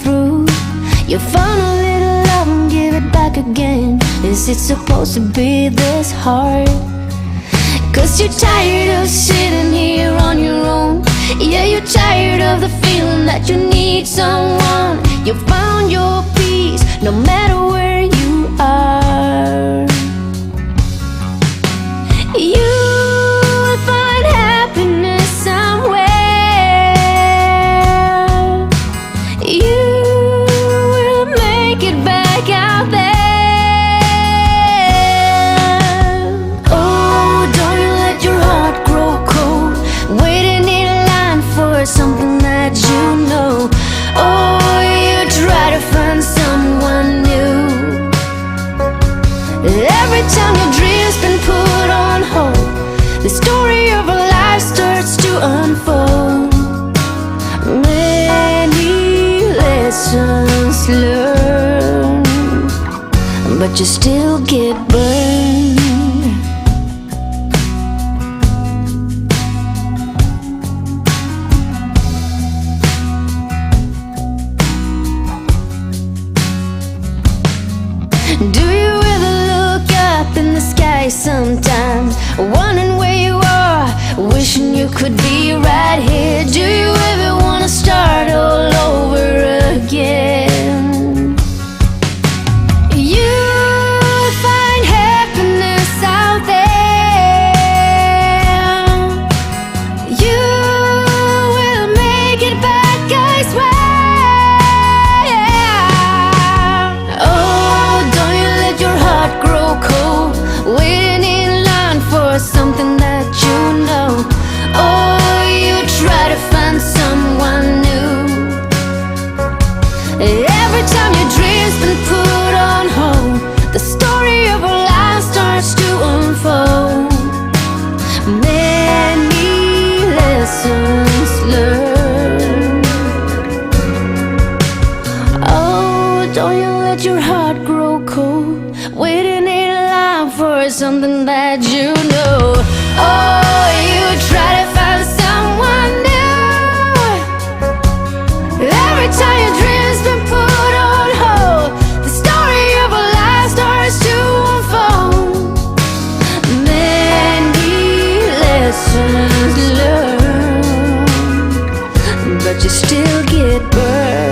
through. You found a little love and give it back again. Is it supposed to be this hard? 'Cause you're tired of sitting here on your own. Yeah, you're tired of the feeling that you need someone. You found your peace no matter where you are. You'll find happiness somewhere. You will make it back out there. Oh, don't you let your heart grow cold, waiting in line for something that you know. Oh, you try to find someone new. Every time your dreams been put on hold, the story of our life starts to unfold. Many lessons learned, but you still get burned. Do you ever look up in the sky sometimes, wondering where you are, wishing you could be right here? Do you ever wanna start all over again? You find happiness out there. You will make it back, I swear. Something that you know. Oh, you try to find someone new. Every time your dreams been put on hold, the story of our life starts to unfold. Many lessons learned. Oh, don't you let your heart grow cold, waiting in line for something that you know. Oh, you try to find someone new. Every time your dreams been put on hold, the story of a life starts to unfold. Many lessons learned, but you still get burned.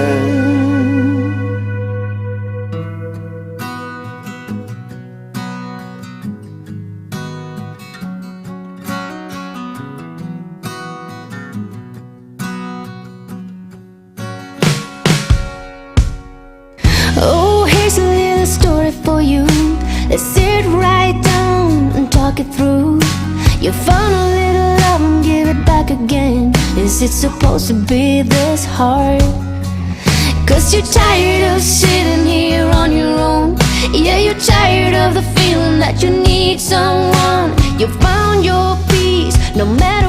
Oh, here's a little story for you. Let's sit right down and talk it through. You found a little love and give it back again. Is it supposed to be this hard? 'Cause you're tired of sitting here on your own. Yeah, you're tired of the feeling that you need someone. You found your peace no matter